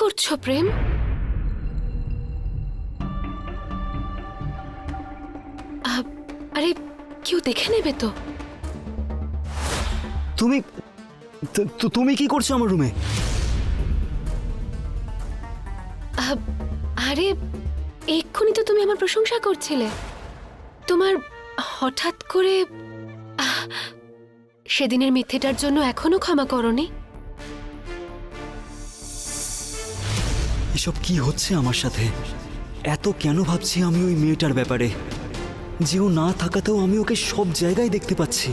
করছো প্রেম? আরে কেউ দেখে নেবে তো। তুমি তুমি কি করছো আমার রুমে? আরে এক্ষুনি তো তুমি আমার প্রশংসা করছিলে। তোমার হঠাৎ করে সেদিনের মিথ্যেটার জন্য এখনো ক্ষমা করনি? এসব কি হচ্ছে আমার সাথে? এত কেন ভাবছি আমি ওই মেয়েটার ব্যাপারে, যে ও না থাকাতেও আমি ওকে সব জায়গায় দেখতে পাচ্ছি।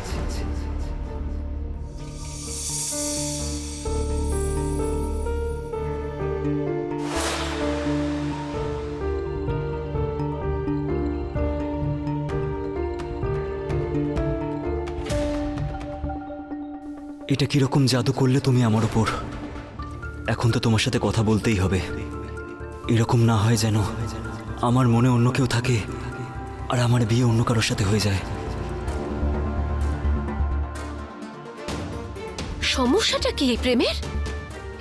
এটা কিরকম জাদু করলে তুমি আমার ওপর? এখন তো তোমার সাথে কথা বলতেই হবে। এরকম না হয় যেন আমার মনে অন্য কেউ থাকে আর আমার বিয়ে অন্য কারোর সাথে হয়ে যায়। সমস্যাটা কি এই প্রেমের?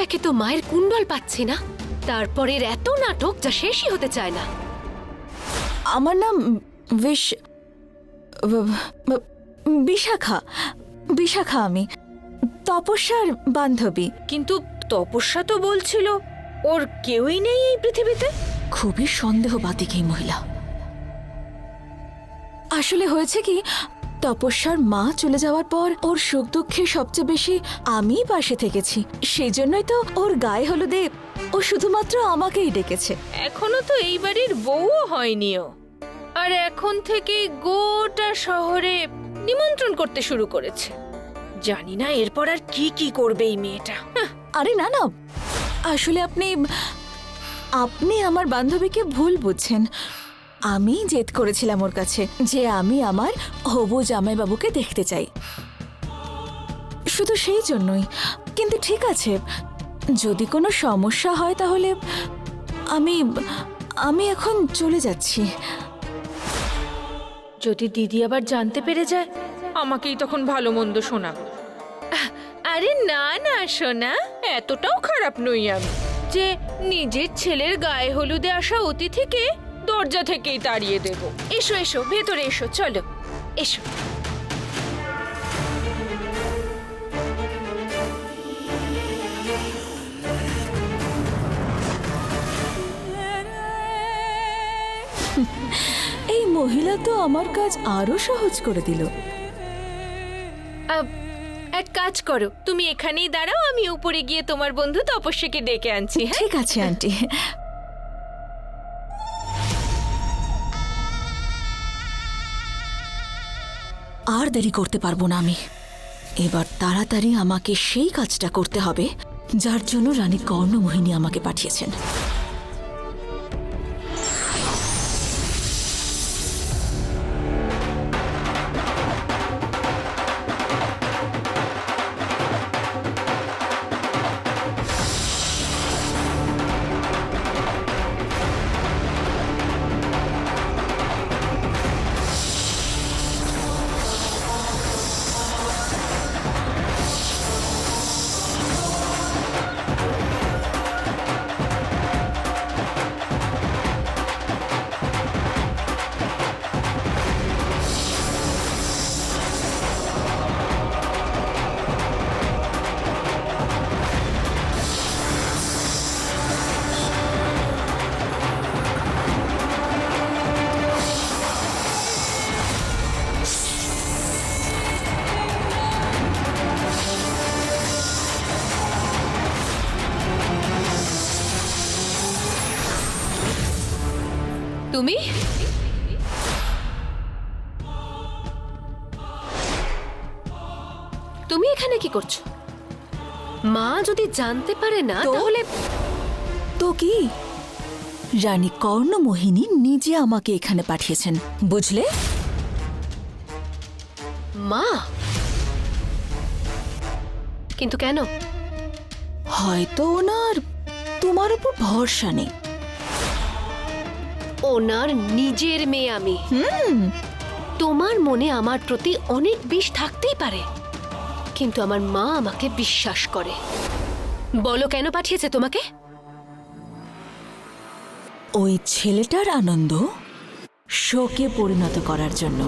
একে তো মায়ের কুণ্ডল পাচ্ছি না, তারপরের এত নাটক যা শেষই হতে চায় না। আমার নাম বিশাখা। বিশাখা, আমি তপস্যার বান্ধবী। কিন্তু তপস্যা তো বলছিল ওর কেউই নেই এই পৃথিবীতে। খুবই সন্দেহবাদী এই মহিলা। আসলে হয়েছে কি, তপস্যার মা চলে যাওয়ার পর ওর সুখ দুঃখে সবচেয়ে বেশি আমিই পাশে থেকেছি। সেই জন্যই তো ওর গায়ে হলুদে ও শুধুমাত্র আমাকেই ডেকেছে। এখনো তো এই বাড়ির বউও হয়নিও, আর এখন থেকে গোটা শহরে নিমন্ত্রণ করতে শুরু করেছে। জানি না এরপর আর কি কি করবে এই মেয়েটা। আরে না না, আসলে আপনি আমার বান্ধবীকে ভুল বুঝছেন। আমি জেদ করেছিলাম ওর কাছে যে আমি আমার হবু জামাইবাবুকে দেখতে চাই, শুধু সেই জন্যই। কিন্তু ঠিক আছে, যদি কোনো সমস্যা হয় তাহলে আমি এখন চলে যাচ্ছি। যদি দিদি আবার জানতে পেরে যায়, আমাকেই তখন ভালো মন্দ শোনাবে। আরে না না সোনা, এতটাও খারাপ নই আমি যে নিজের ছেলের গায়ে হলুদে আসা অতিথিকে দরজা থেকেই তাড়িয়ে দেব। এসো এসো, ভেতরে এসো, চলো এসো। এই মহিলা তো আমার কাজ আরো সহজ করে দিল। এক কাজ করো, তুমি এখানেই দাঁড়াও, আমি উপরে গিয়ে তোমার বন্ধু তপস্যাকে ডেকে আনছি। হ্যাঁ, ঠিক আছে আন্টি। আর দেরি করতে পারবো না আমি। এবার তাড়াতাড়ি আমাকে সেই কাজটা করতে হবে যার জন্য রানী কর্ণমোহিনী আমাকে পাঠিয়েছেন। তুমি তুমি এখানে কি করছো? মা যদি জানতে পারে না তাহলে তো কি, রানী কর্ণমোহিনী নিজে আমাকে এখানে পাঠিয়েছেন, বুঝলে? মা? কিন্তু কেন? হয়তো ওনার তোমার উপর ভরসা নেই। ওনার নিজের মেয়ে আমি। তোমার মনে আমার প্রতি অনেক বিষ থাকতেই পারে, কিন্তু আমার মা আমাকে বিশ্বাস করে। বলো কেন পাঠিয়েছে তোমাকে? ওই ছেলেটার আনন্দ শোকে পরিণত করার জন্য।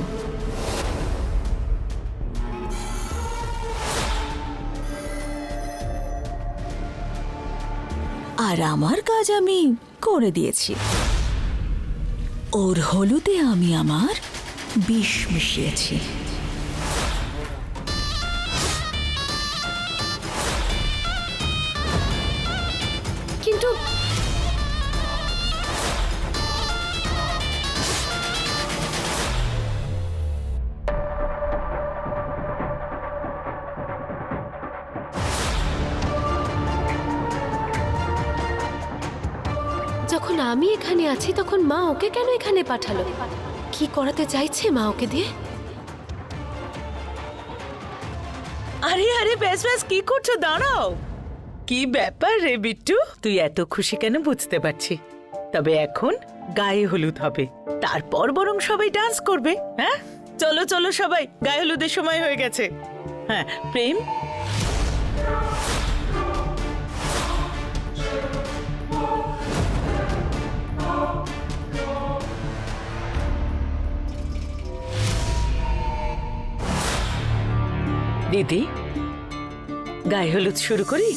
আর আমার কাজ আমি করে দিয়েছি। ওর হলুদে আমি আমার বিষ মিশিয়েছি। কিন্তু যখন আমি এখানে আছি তখন মা ওকে কেন এখানে পাঠালো? কি করাতে চাইছে মা ওকে দিয়ে? আরে আরে ব্যাস ব্যাস, কি করছো? দাঁড়াও। কি ব্যাপার রে বিট্টু, তুই এত খুশি কেন বুঝতে পারছি। তবে এখন গায়ে হলুদ হবে, তারপর বরং সবাই ডান্স করবে। হ্যাঁ, চলো চলো সবাই, গায়ে হলুদের সময় হয়ে গেছে। হ্যাঁ প্রেম, দিদি গায়ে হলুদ শুরু করি।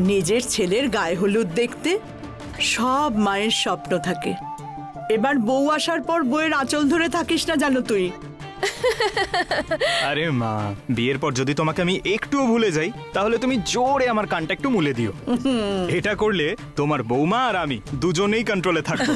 নিজের ছেলের গায়ে হলুদ দেখতে সব মায়ের স্বপ্ন থাকে। এবার বউ আসার পর বউয়ের আঁচল ধরে থাকিস না জানো তুই। আরে মা, বিয়ের পর যদি তোমাকে আমি একটুও ভুলে যাই তাহলে তুমি জোরে আমার কানটা একটু মুলে দিও। এটা করলে তোমার বৌমা আর আমি দুজনেই কন্ট্রোলে থাকবো।